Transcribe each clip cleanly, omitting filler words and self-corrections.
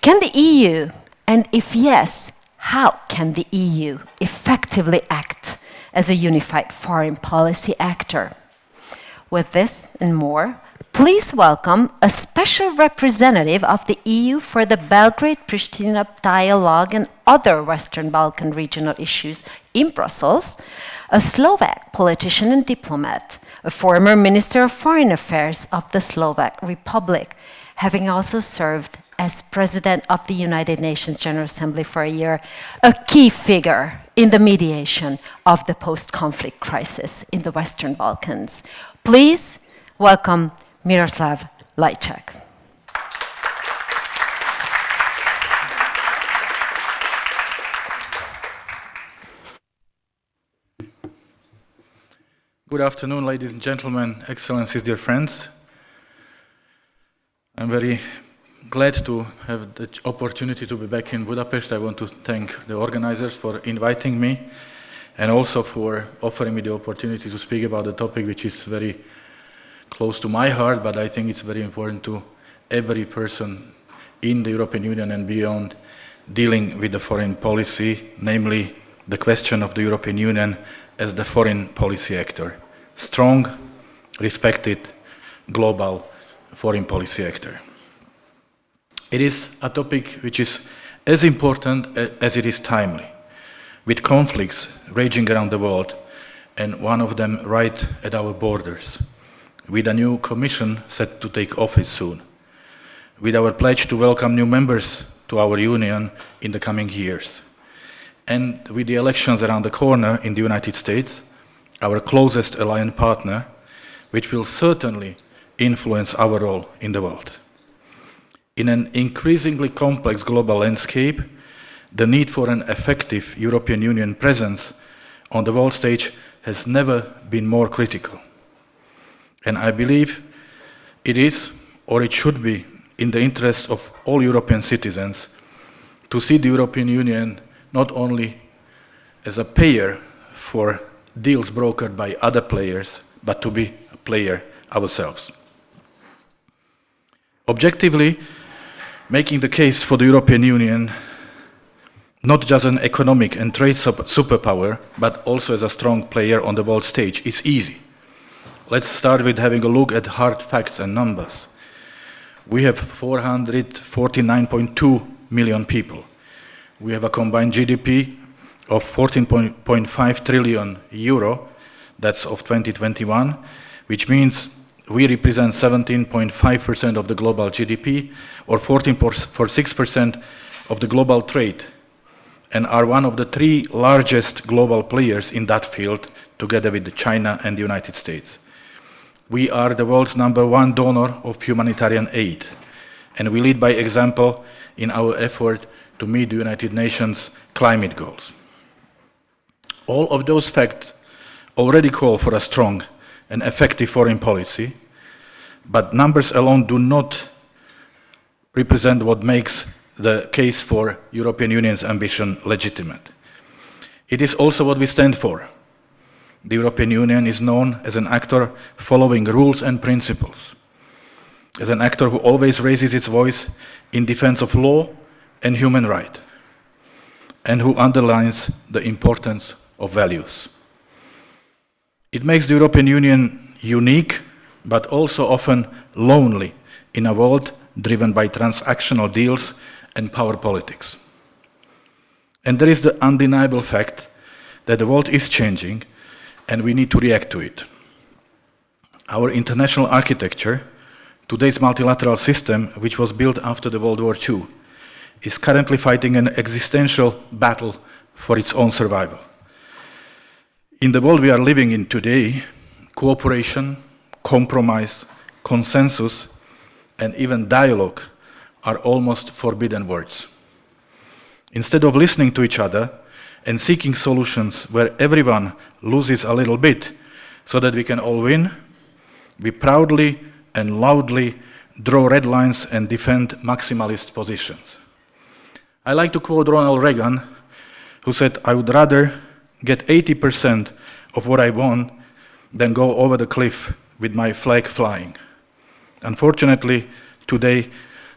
Can the EU, and if yes, how can the EU effectively act as a unified foreign policy actor? With this and more, please welcome a special representative of the EU for the Belgrade-Pristina Dialogue and other Western Balkan regional issues in Brussels, a Slovak politician and diplomat, a former Minister of Foreign Affairs of the Slovak Republic, having also served as President of the United Nations General Assembly for a year, a key figure in the mediation of the post-conflict crisis in the Western Balkans. Please welcome Miroslav Lajčák. Good afternoon, ladies and gentlemen, excellencies, dear friends. I'm very glad to have the opportunity to be back in Budapest. I want to thank the organizers for inviting me and also for offering me the opportunity to speak about a topic which is very close to my heart, but I think it's very important to every person in the European Union and beyond dealing with the foreign policy, namely the question of the European Union as the foreign policy actor. Strong, respected, global foreign policy actor. It is a topic which is as important as it is timely, with conflicts raging around the world, and one of them right at our borders, with a new commission set to take office soon, with our pledge to welcome new members to our union in the coming years, and with the elections around the corner in the United States, our closest alliance partner, which will certainly influence our role in the world. In an increasingly complex global landscape, the need for an effective European Union presence on the world stage has never been more critical. And I believe it is, or it should be, in the interest of all European citizens to see the European Union not only as a payer for deals brokered by other players, but to be a player ourselves. Objectively, making the case for the European Union not just an economic and trade superpower, but also as a strong player on the world stage is easy. Let's start with having a look at hard facts and numbers. We have 449.2 million people. We have a combined GDP of 14.5 trillion euro, that's of 2021, which means we represent 17.5% of the global GDP, or 14.6% of the global trade, and are one of the three largest global players in that field, together with China and the United States. We are the world's #1 donor of humanitarian aid, and we lead by example in our effort to meet the United Nations climate goals. All of those facts already call for a strong and effective foreign policy, but numbers alone do not represent what makes the case for European Union's ambition legitimate. It is also what we stand for. The European Union is known as an actor following rules and principles, as an actor who always raises its voice in defense of law and human rights, and who underlines the importance of values. It makes the European Union unique, but also often lonely in a world driven by transactional deals and power politics. And there is the undeniable fact that the world is changing and we need to react to it. Our international architecture, today's multilateral system, which was built after the World War II, is currently fighting an existential battle for its own survival. In the world we are living in today, cooperation, compromise, consensus, and even dialogue are almost forbidden words. Instead of listening to each other and seeking solutions where everyone loses a little bit so that we can all win, we proudly and loudly draw red lines and defend maximalist positions. I like to quote Ronald Reagan, who said, "I would rather get 80% of what I want than go over the cliff with my flag flying." Unfortunately, today,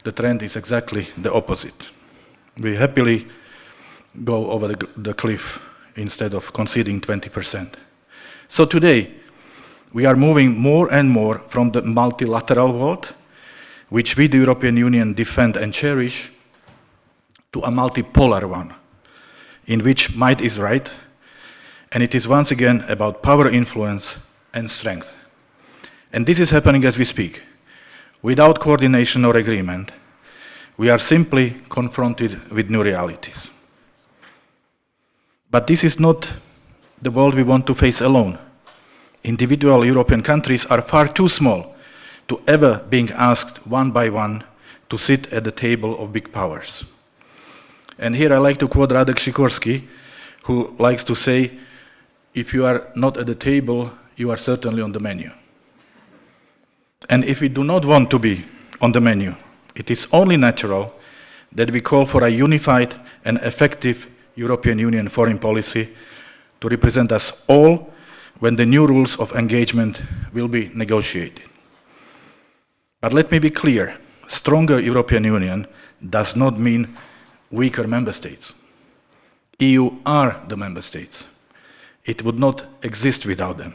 the trend is exactly the opposite. We happily go over the cliff instead of conceding 20%. So today, we are moving more and more from the multilateral world, which we, the European Union, defend and cherish, to a multipolar one, in which might is right, and it is once again about power, influence, and strength. And this is happening as we speak. Without coordination or agreement, we are simply confronted with new realities. But this is not the world we want to face alone. Individual European countries are far too small to ever being asked one by one to sit at the table of big powers. And here I like to quote Radek Sikorski, who likes to say, if you are not at the table, you are certainly on the menu. And if we do not want to be on the menu, it is only natural that we call for a unified and effective European Union foreign policy to represent us all when the new rules of engagement will be negotiated. But let me be clear, stronger European Union does not mean weaker member states. EU are the member states. It would not exist without them.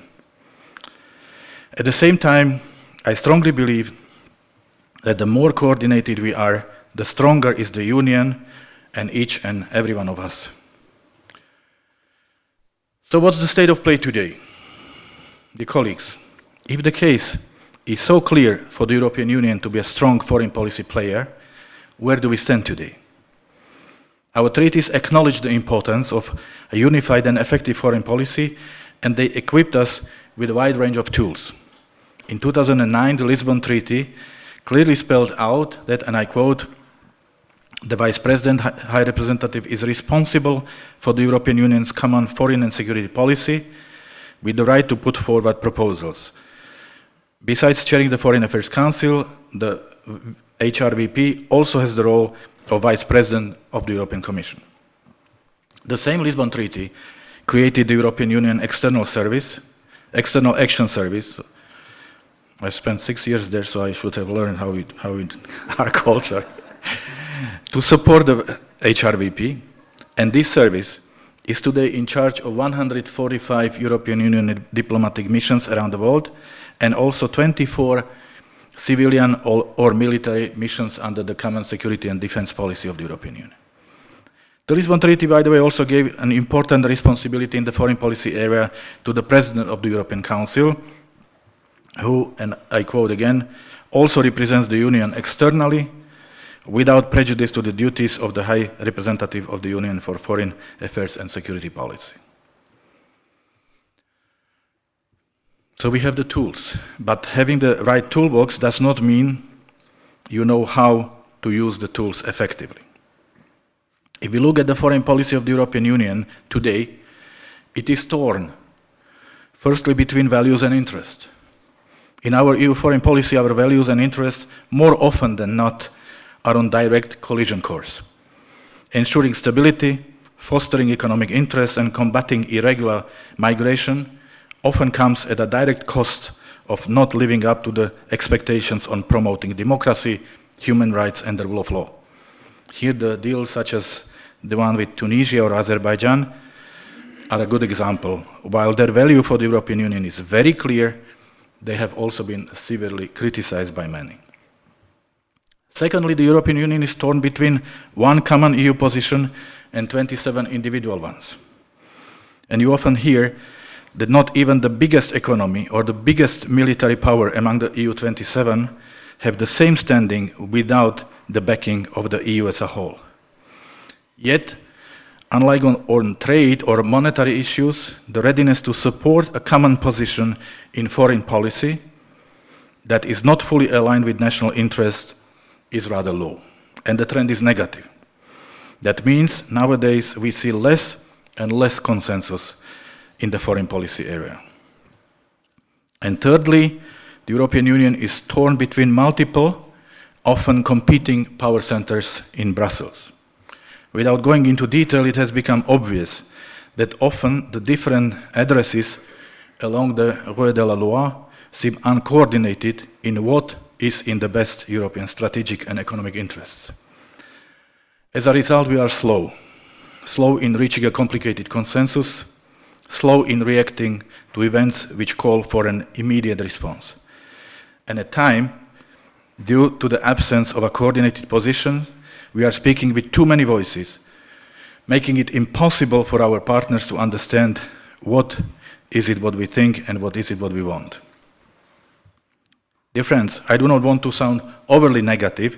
At the same time, I strongly believe that the more coordinated we are, the stronger is the Union and each and every one of us. So what's the state of play today? Dear colleagues, if the case is so clear for the European Union to be a strong foreign policy player, where do we stand today? Our treaties acknowledge the importance of a unified and effective foreign policy, and they equipped us with a wide range of tools. In 2009, the Lisbon Treaty clearly spelled out that, and I quote, "The Vice President, High Representative, is responsible for the European Union's common foreign and security policy with the right to put forward proposals. Besides chairing the Foreign Affairs Council, the HRVP also has the role of Vice President of the European Commission." The same Lisbon Treaty created the European Union External Action Service. I spent 6 years there, so I should have learned how it are called, to support the HRVP. And this service is today in charge of 145 European Union diplomatic missions around the world, and also 24 civilian or military missions under the common security and defense policy of the European Union. The Lisbon Treaty, by the way, also gave an important responsibility in the foreign policy area to the President of the European Council, who, and I quote again, also represents the Union externally without prejudice to the duties of the High Representative of the Union for Foreign Affairs and Security Policy. So we have the tools, but having the right toolbox does not mean you know how to use the tools effectively. If we look at the foreign policy of the European Union today, it is torn, firstly between values and interests. In our EU foreign policy, our values and interests, more often than not, are on direct collision course. Ensuring stability, fostering economic interests, and combating irregular migration often comes at a direct cost of not living up to the expectations on promoting democracy, human rights, and the rule of law. Here, the deals such as the one with Tunisia or Azerbaijan are a good example. While their value for the European Union is very clear, they have also been severely criticized by many. Secondly, the European Union is torn between one common EU position and 27 individual ones. And you often hear that not even the biggest economy or the biggest military power among the EU 27 have the same standing without the backing of the EU as a whole. Yet, unlike on trade or monetary issues, the readiness to support a common position in foreign policy that is not fully aligned with national interests is rather low, and the trend is negative. That means nowadays we see less and less consensus in the foreign policy area. And thirdly, the European Union is torn between multiple, often competing power centers in Brussels. Without going into detail, it has become obvious that often the different addresses along the Rue de la Loi seem uncoordinated in what is in the best European strategic and economic interests. As a result, we are slow in reaching a complicated consensus, slow in reacting to events which call for an immediate response. And at times, due to the absence of a coordinated position, we are speaking with too many voices, making it impossible for our partners to understand what is it what we think and what is it what we want. Dear friends, I do not want to sound overly negative,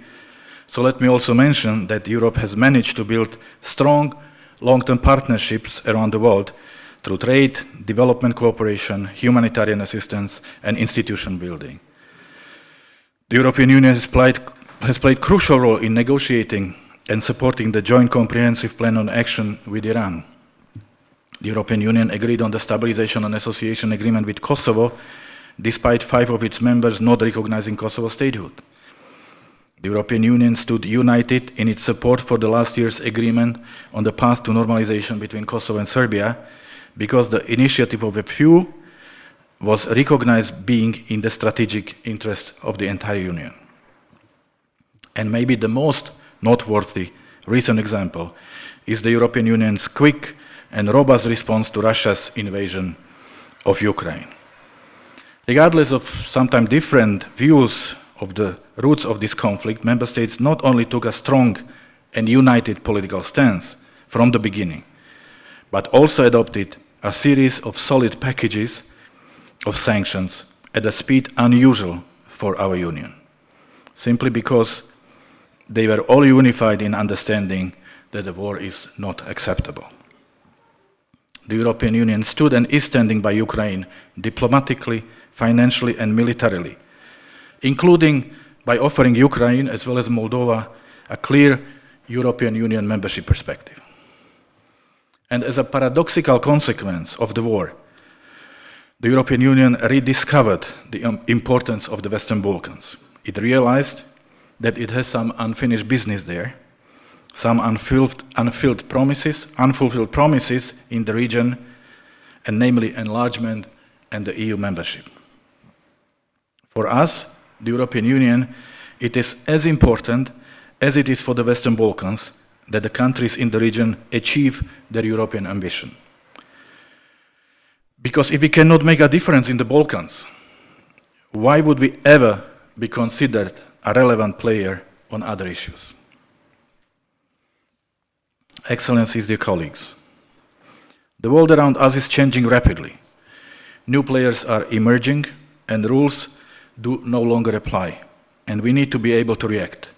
so let me also mention that Europe has managed to build strong long-term partnerships around the world through trade, development cooperation, humanitarian assistance, and institution building. The European Union has played a crucial role in negotiating and supporting the Joint Comprehensive Plan on Action with Iran. The European Union agreed on the Stabilization and Association Agreement with Kosovo, despite 5 of its members not recognizing Kosovo's statehood. The European Union stood united in its support for the last year's agreement on the path to normalization between Kosovo and Serbia, because the initiative of a few was recognized being in the strategic interest of the entire Union. And maybe the most noteworthy recent example is the European Union's quick and robust response to Russia's invasion of Ukraine. Regardless of sometimes different views of the roots of this conflict, member states not only took a strong and united political stance from the beginning, but also adopted a series of solid packages of sanctions at a speed unusual for our Union, simply because they were all unified in understanding that the war is not acceptable. The European Union stood and is standing by Ukraine diplomatically, financially, and militarily, including by offering Ukraine, as well as Moldova, a clear European Union membership perspective. And as a paradoxical consequence of the war, the European Union rediscovered the importance of the Western Balkans. It realized that it has some unfinished business there, some unfulfilled promises in the region, and namely enlargement and the EU membership. For us, the European Union, it is as important as it is for the Western Balkans that the countries in the region achieve their European ambition. Because if we cannot make a difference in the Balkans, why would we ever be considered a relevant player on other issues? Excellencies, dear colleagues, the world around us is changing rapidly. New players are emerging and rules do no longer apply, and we need to be able to react.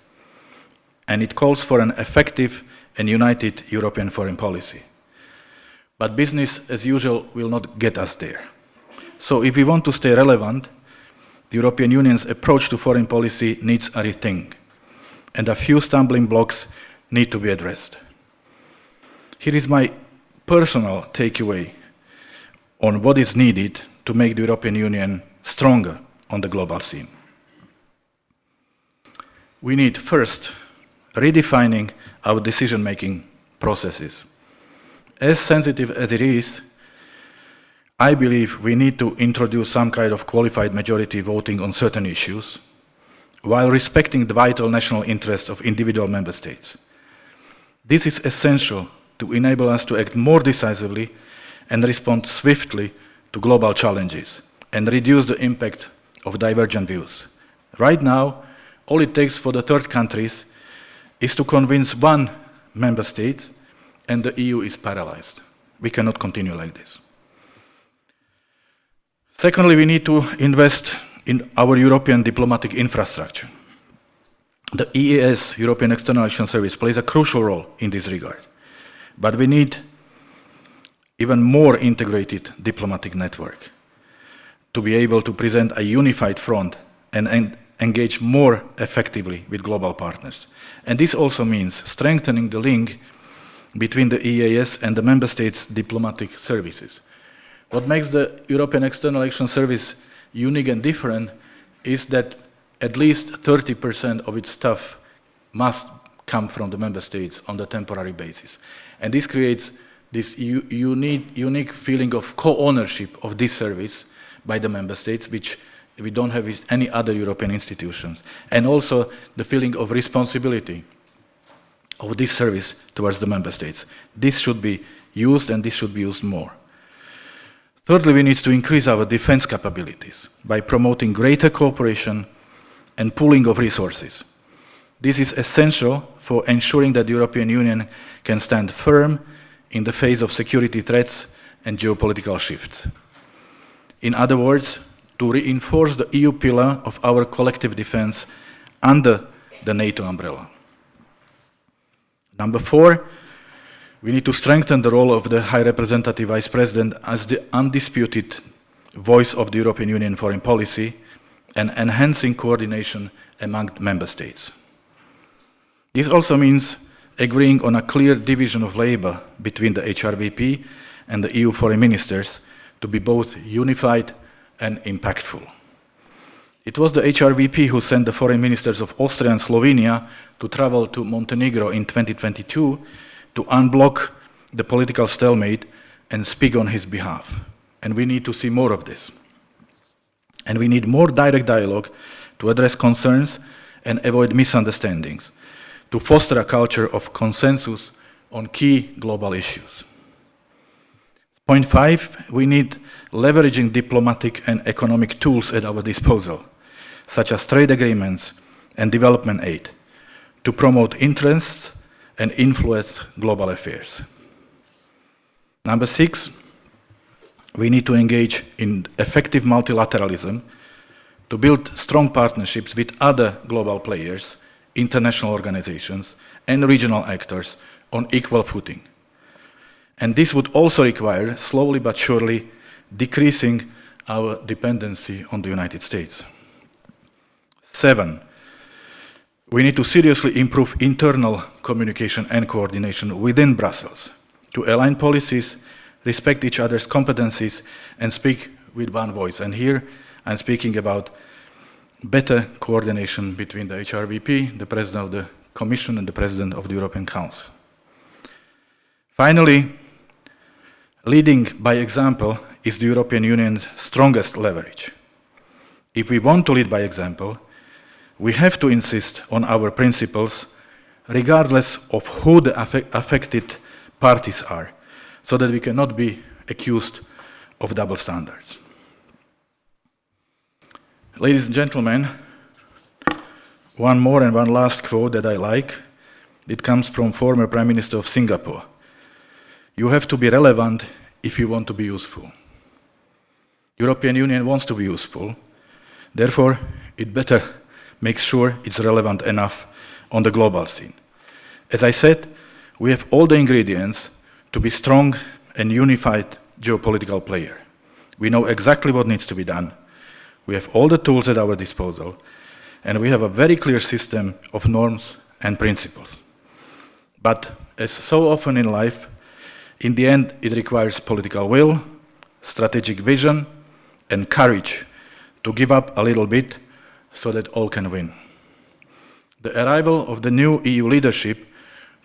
And it calls for an effective and united European foreign policy. But business as usual will not get us there. So if we want to stay relevant, the European Union's approach to foreign policy needs a rethink, and a few stumbling blocks need to be addressed. Here is my personal takeaway on what is needed to make the European Union stronger on the global scene. We need, first, redefining our decision-making processes. As sensitive as it is, I believe we need to introduce some kind of qualified majority voting on certain issues, while respecting the vital national interests of individual member states. This is essential to enable us to act more decisively and respond swiftly to global challenges and reduce the impact of divergent views. Right now, all it takes for the third countries is to convince one member state, and the EU is paralyzed. We cannot continue like this. Secondly, we need to invest in our European diplomatic infrastructure. The EES, European External Action Service, plays a crucial role in this regard. But we need even more integrated diplomatic network to be able to present a unified front and engage more effectively with global partners. And this also means strengthening the link between the EEAS and the member states' diplomatic services. What makes the European External Action Service unique and different is that at least 30% of its staff must come from the member states on the temporary basis. And this creates this unique feeling of co-ownership of this service by the member states, which we don't have with any other European institutions. And also the feeling of responsibility of this service towards the member states. This should be used, and this should be used more. Thirdly, we need to increase our defense capabilities by promoting greater cooperation and pooling of resources. This is essential for ensuring that the European Union can stand firm in the face of security threats and geopolitical shifts. In other words, to reinforce the EU pillar of our collective defense under the NATO umbrella. Number 4, we need to strengthen the role of the High Representative Vice President as the undisputed voice of the European Union foreign policy and enhancing coordination among member states. This also means agreeing on a clear division of labor between the HRVP and the EU foreign ministers to be both unified and impactful. It was the HRVP who sent the foreign ministers of Austria and Slovenia to travel to Montenegro in 2022 to unblock the political stalemate and speak on his behalf. And we need to see more of this. And we need more direct dialogue to address concerns and avoid misunderstandings, to foster a culture of consensus on key global issues. Point 5, we need leveraging diplomatic and economic tools at our disposal, such as trade agreements and development aid, to promote interests and influence global affairs. Number 6, we need to engage in effective multilateralism to build strong partnerships with other global players, international organizations, and regional actors on equal footing. And this would also require, slowly but surely, decreasing our dependency on the United States. 7, we need to seriously improve internal communication and coordination within Brussels to align policies, respect each other's competencies, and speak with one voice. And here I'm speaking about better coordination between the HRVP, the President of the Commission, and the President of the European Council. Finally, leading by example is the European Union's strongest leverage. If we want to lead by example, we have to insist on our principles regardless of who the affected parties are, so that we cannot be accused of double standards. Ladies and gentlemen, one more and one last quote that I like. It comes from former Prime Minister of Singapore. You have to be relevant if you want to be useful. European Union wants to be useful. Therefore, it better make sure it's relevant enough on the global scene. As I said, we have all the ingredients to be strong and unified geopolitical player. We know exactly what needs to be done. We have all the tools at our disposal, and we have a very clear system of norms and principles. But as so often in life, in the end, it requires political will, strategic vision, and courage to give up a little bit so that all can win. The arrival of the new EU leadership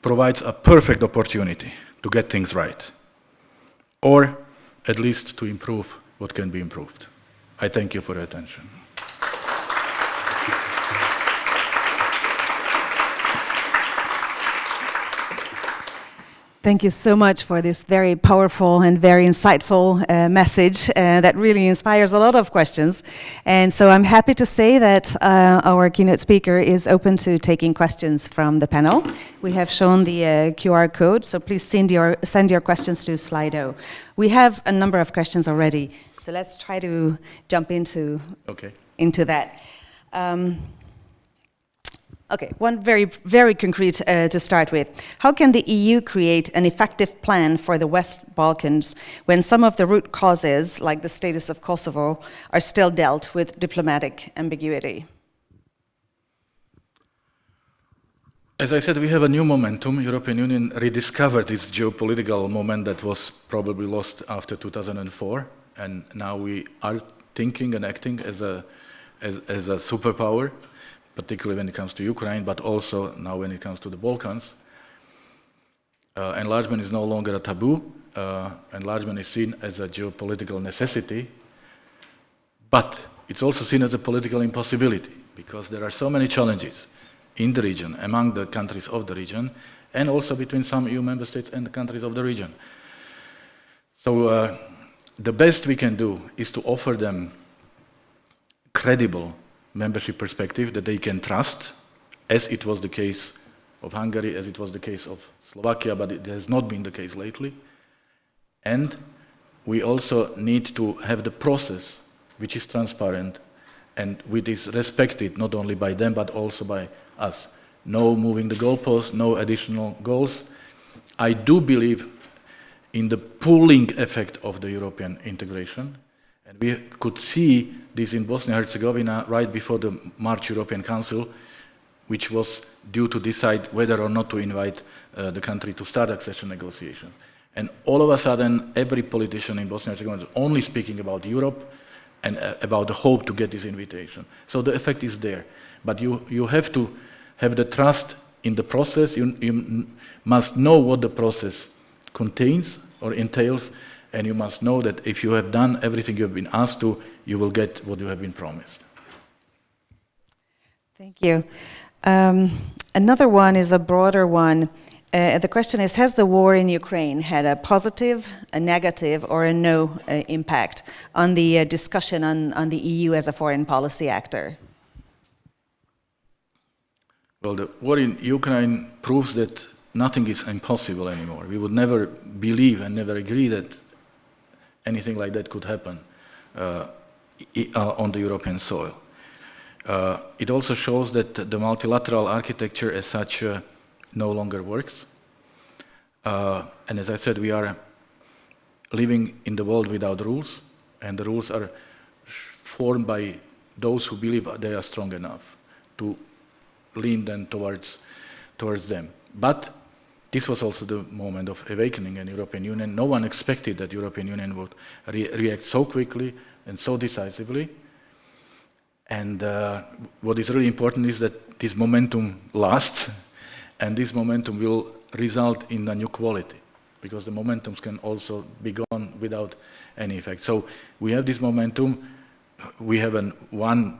provides a perfect opportunity to get things right, or at least to improve what can be improved. I thank you for your attention. Thank you so much for this very powerful and very insightful message that really inspires a lot of questions. And so I'm happy to say that our keynote speaker is open to taking questions from the panel. We have shown the QR code, so please send your questions to Slido. We have a number of questions already, so let's try to jump into that. Okay, one very concrete to start with. How can the EU create an effective plan for the West Balkans when some of the root causes, like the status of Kosovo, are still dealt with diplomatic ambiguity? As I said, we have a new momentum. European Union rediscovered its geopolitical moment that was probably lost after 2004, and now we are thinking and acting as a superpower, particularly when it comes to Ukraine, but also now when it comes to the Balkans. Enlargement is no longer a taboo. Enlargement is seen as a geopolitical necessity, but it's also seen as a political impossibility, because there are so many challenges in the region, among the countries of the region, and also between some EU member states and the countries of the region. So the best we can do is to offer them credible membership perspective that they can trust, as it was the case of Hungary, as it was the case of Slovakia, but it has not been the case lately. And we also need to have the process which is transparent and which is respected not only by them but also by us. No moving the goalposts, no additional goals. I do believe in the pooling effect of the European integration, and we could see this in Bosnia and Herzegovina right before the March European Council, which was due to decide whether or not to invite the country to start accession negotiations. And all of a sudden, every politician in Bosnia and Herzegovina is only speaking about Europe and about the hope to get this invitation. So the effect is there. But you have to have the trust in the process. You must know what the process contains or entails, and you must know that if you have done everything you have been asked to, you will get what you have been promised. Thank you. Another one is a broader one. The question is, has the war in Ukraine had a positive, a negative, or a no impact on the discussion on the EU as a foreign policy actor? Well, the war in Ukraine proves that nothing is impossible anymore. We would never believe and never agree that anything like that could happen on the European soil. It also shows that the multilateral architecture as such no longer works. And as I said, we are living in the world without rules, and the rules are formed by those who believe they are strong enough to lean them towards them. But this was also the moment of awakening in the European Union. No one expected that the European Union would react so quickly and so decisively. And what is really important is that this momentum lasts, and this momentum will result in a new quality, because the momentums can also be gone without any effect. So we have this momentum. We have one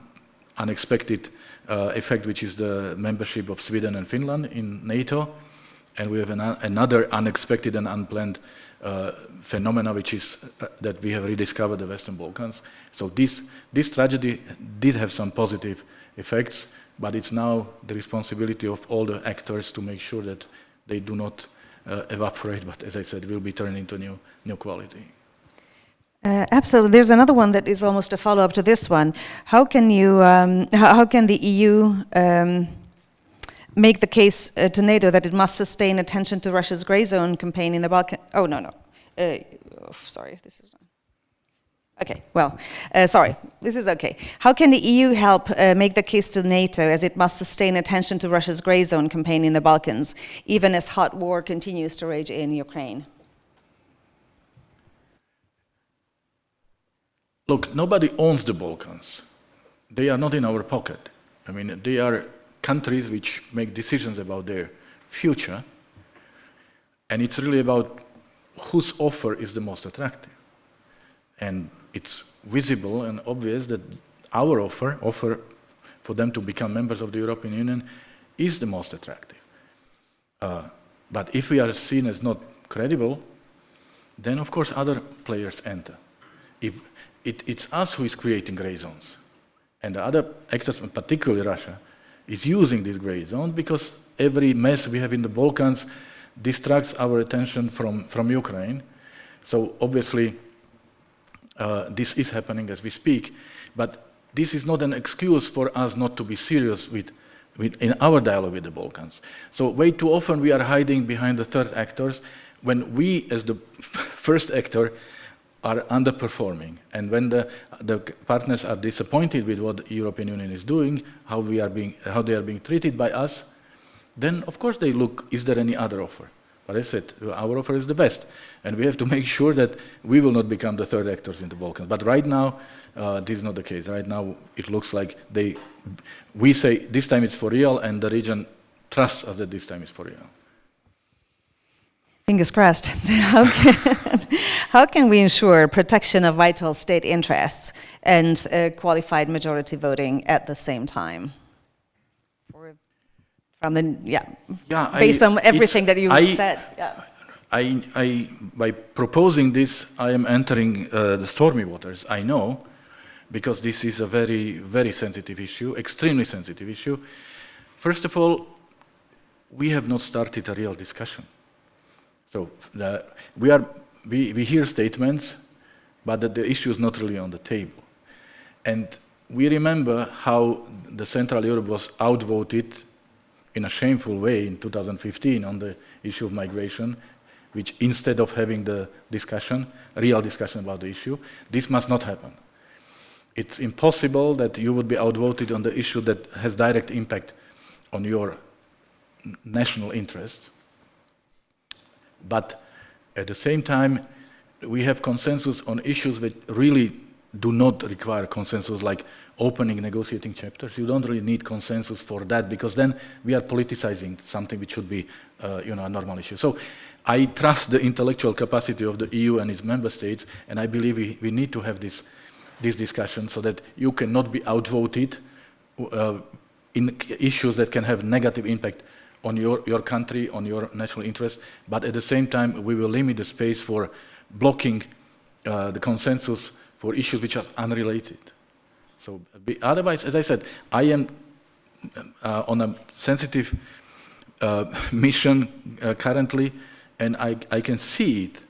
unexpected effect, which is the membership of Sweden and Finland in NATO, and we have another unexpected and unplanned phenomena, which is that we have rediscovered the Western Balkans. So this tragedy did have some positive effects, but it's now the responsibility of all the actors to make sure that they do not evaporate, but as I said, will be turned into new quality. Absolutely. There's another one that is almost a follow-up to this one. How can the EU make the case to NATO that it must sustain attention to Russia's grey zone campaign in the Balkan? Oh, no. Sorry, this is not. Okay, well, sorry, this is okay. How can the EU help make the case to NATO as it must sustain attention to Russia's grey zone campaign in the Balkans, even as hot war continues to rage in Ukraine? Look, nobody owns the Balkans. They are not in our pocket. I mean, they are countries which make decisions about their future, and it's really about whose offer is the most attractive. And it's visible and obvious that our offer for them to become members of the European Union is the most attractive. But if we are seen as not credible, then of course other players enter. It's us who is creating grey zones. And the other actors, particularly Russia, is using these grey zones because every mess we have in the Balkans distracts our attention from Ukraine. So obviously this is happening as we speak, but this is not an excuse for us not to be serious in our dialogue with the Balkans. So way too often we are hiding behind the third actors when we, as the first actor, are underperforming. And when the partners are disappointed with what the European Union is doing, how they are being treated by us, then of course they look, is there any other offer? But I said, our offer is the best. And we have to make sure that we will not become the third actors in the Balkans. But right now, this is not the case. Right now, it looks like we say this time it's for real, and the region trusts us that this time is for real. Fingers crossed. How can we ensure protection of vital state interests and qualified majority voting at the same time? Based on everything that you've said. Yeah. By proposing this, I am entering the stormy waters, I know, because this is a very, very sensitive issue, extremely sensitive issue. First of all, we have not started a real discussion. So we hear statements, but the issue is not really on the table. And we remember how the Central Europe was outvoted in a shameful way in 2015 on the issue of migration, which instead of having the discussion, a real discussion about the issue, this must not happen. It's impossible that you would be outvoted on the issue that has direct impact on your national interest. But at the same time, we have consensus on issues that really do not require consensus, like opening negotiating chapters. You don't really need consensus for that, because then we are politicizing something which should be a normal issue. So I trust the intellectual capacity of the EU and its member states, and I believe we need to have this discussion so that you cannot be outvoted in issues that can have negative impact on your country, on your national interest, but at the same time we will limit the space for blocking the consensus for issues which are unrelated. So otherwise, as I said, I am on a sensitive mission currently, and I can see it,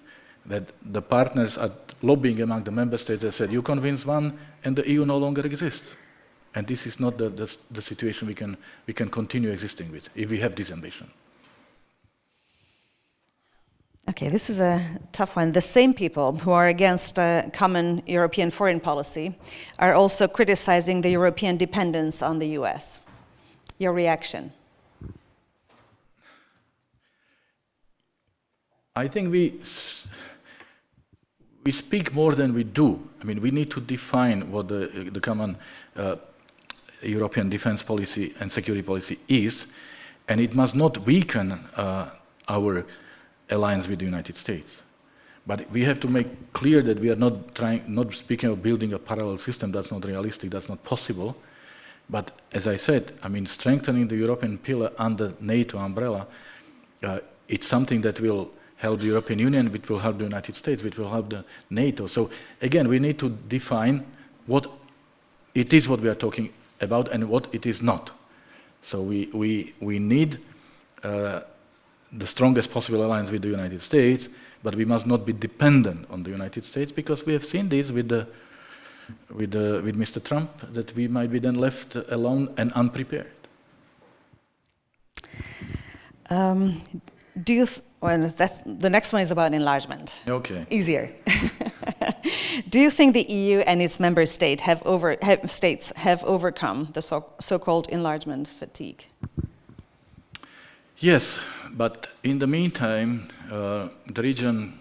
that the partners are lobbying among the member states. They said, you convince one and the EU no longer exists. And this is not the situation we can continue existing with if we have this ambition. Okay, this is a tough one. The same people who are against a common European foreign policy are also criticizing the European dependence on the US. Your reaction? I think we speak more than we do. I mean, we need to define what the common European defense policy and security policy is, and it must not weaken our alliance with the United States. But we have to make clear that we are not speaking of building a parallel system. That's not realistic, that's not possible. But as I said, I mean, strengthening the European pillar under NATO umbrella, it's something that will help the European Union, which will help the United States, which will help the NATO. So again, we need to define what it is what we are talking about and what it is not. So we need the strongest possible alliance with the United States, but we must not be dependent on the United States, because we have seen this with Mr. Trump, that we might be then left alone and unprepared. The next one is about enlargement. Okay. Easier. Do you think the EU and its member states have overcome the so-called enlargement fatigue? Yes, but in the meantime, the region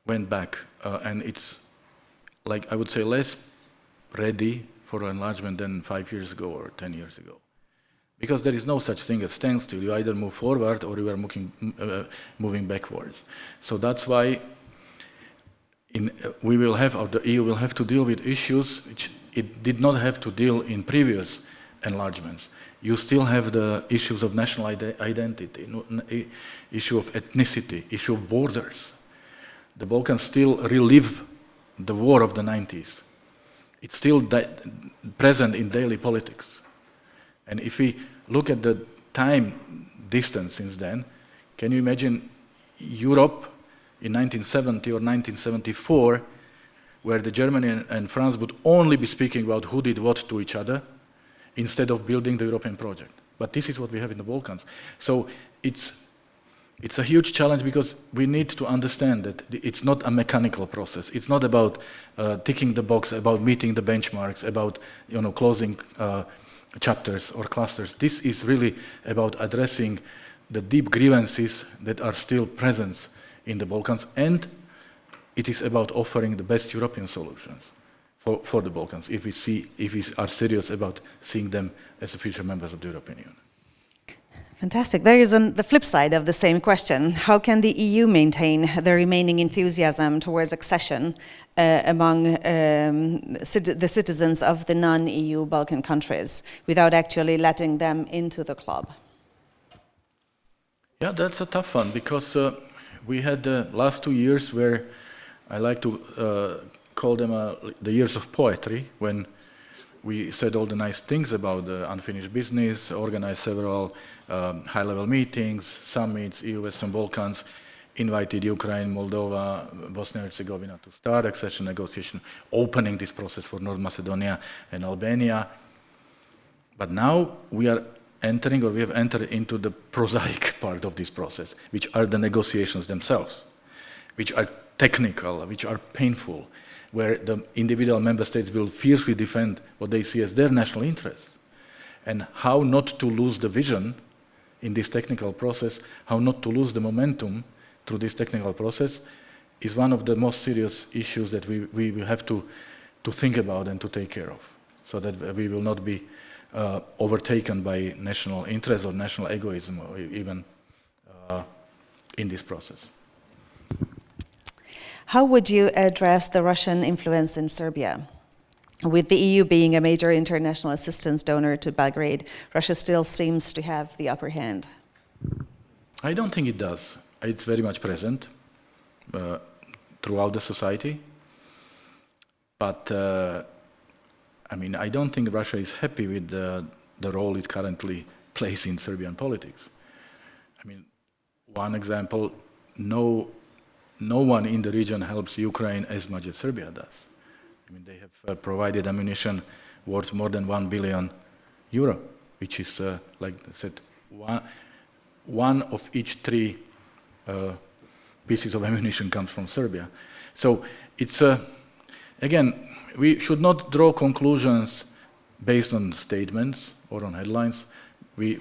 went back, and it's, like I would say, less ready for enlargement than 5 years ago or 10 years ago. Because there is no such thing as standstill. You either move forward or you are moving backwards. So that's why the EU will have to deal with issues which it did not have to deal in previous enlargements. You still have the issues of national identity, issue of ethnicity, issue of borders. The Balkans still relive the war of the 90s. It's still present in daily politics. And if we look at the time distance since then, can you imagine Europe in 1970 or 1974, where the Germany and France would only be speaking about who did what to each other, instead of building the European project? But this is what we have in the Balkans. So it's a huge challenge, because we need to understand that it's not a mechanical process. It's not about ticking the box, about meeting the benchmarks, about closing chapters or clusters. This is really about addressing the deep grievances that are still present in the Balkans, and it is about offering the best European solutions for the Balkans, if we are serious about seeing them as the future members of the European Union. Fantastic. There is the flip side of the same question. How can the EU maintain the remaining enthusiasm towards accession among the citizens of the non-EU Balkan countries without actually letting them into the club? Yeah, that's a tough one, because we had the last 2 years where I like to call them the years of poetry, when we said all the nice things about the unfinished business, organized several high-level meetings, summits, EU, Western Balkans, invited Ukraine, Moldova, Bosnia and Herzegovina to start accession negotiation, opening this process for North Macedonia and Albania. But now we are entering, or we have entered into the prosaic part of this process, which are the negotiations themselves, which are technical, which are painful, where the individual member states will fiercely defend what they see as their national interests. And how not to lose the vision in this technical process, how not to lose the momentum through this technical process, is one of the most serious issues that we will have to think about and to take care of, so that we will not be overtaken by national interest or national egoism, or even in this process. How would you address the Russian influence in Serbia? With the EU being a major international assistance donor to Belgrade, Russia still seems to have the upper hand. I don't think it does. It's very much present throughout the society. But I mean, I don't think Russia is happy with the role it currently plays in Serbian politics. I mean, one example, no one in the region helps Ukraine as much as Serbia does. I mean, they have provided ammunition worth more than €1 billion, which is, like I said, one of each 3 pieces of ammunition comes from Serbia. So it's, again, we should not draw conclusions based on statements or on headlines. We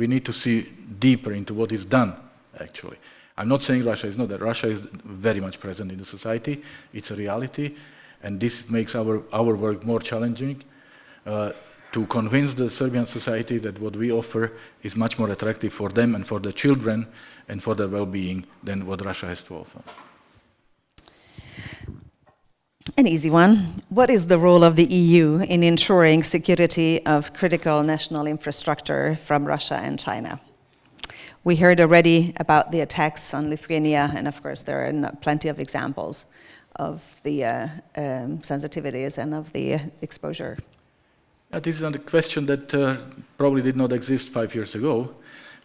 need to see deeper into what is done, actually. I'm not saying Russia is not that. Russia is very much present in the society. It's a reality, and this makes our work more challenging to convince the Serbian society that what we offer is much more attractive for them and for the children and for their well-being than what Russia has to offer. An easy one. What is the role of the EU in ensuring security of critical national infrastructure from Russia and China? We heard already about the attacks on Lithuania, and of course there are plenty of examples of the sensitivities and of the exposure. This is a question that probably did not exist 5 years ago,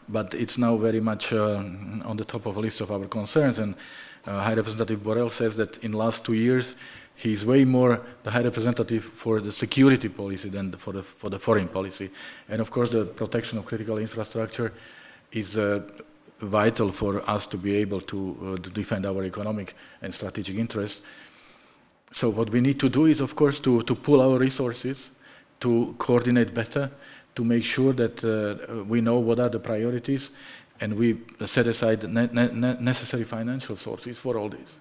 but it's now very much on the top of a list of our concerns. And High Representative Borrell says that in the last 2 years, he's way more the High Representative for the security policy than for the foreign policy. And of course, the protection of critical infrastructure is vital for us to be able to defend our economic and strategic interests. So what we need to do is, of course, to pool our resources, to coordinate better, to make sure that we know what are the priorities, and we set aside necessary financial sources for all this.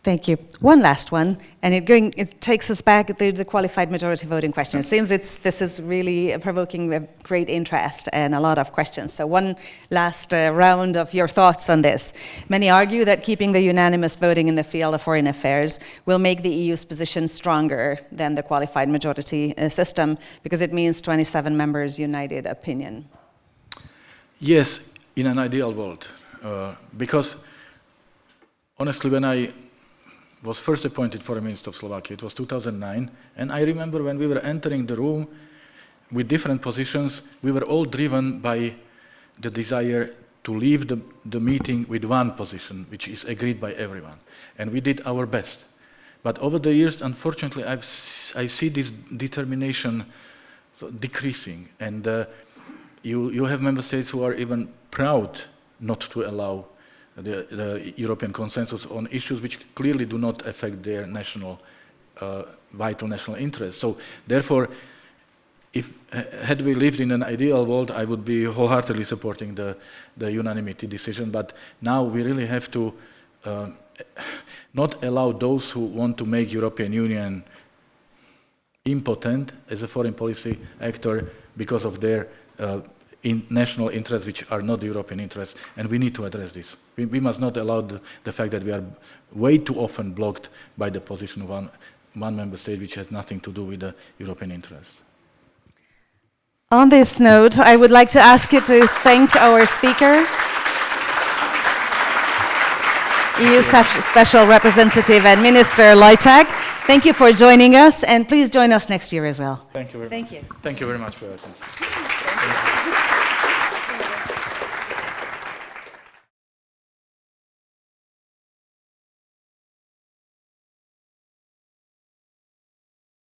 Thank you. One last one, and it takes us back to the qualified majority voting question. It seems this is really provoking a great interest and a lot of questions. So one last round of your thoughts on this. Many argue that keeping the unanimous voting in the field of foreign affairs will make the EU's position stronger than the qualified majority system, because it means 27 members' united opinion. Yes, in an ideal world. Because honestly, when I was first appointed Foreign Minister of Slovakia, it was 2009, and I remember when we were entering the room with different positions, we were all driven by the desire to leave the meeting with one position, which is agreed by everyone. And we did our best. But over the years, unfortunately, I see this determination decreasing. And you have member states who are even proud not to allow the European consensus on issues which clearly do not affect their national, vital national interests. So therefore, had we lived in an ideal world, I would be wholeheartedly supporting the unanimity decision. But now we really have to not allow those who want to make European Union impotent as a foreign policy actor because of their national interests which are not the European interests, and we need to address this. We must not allow the fact that we are way too often blocked by the position of one member state which has nothing to do with the European interest. On this note, I would like to ask you to thank our speaker, EU Special Representative and Minister Lajčák. Thank you for joining us, and please join us next year as well. Thank you very much. Thank you. Thank you very much for your attention.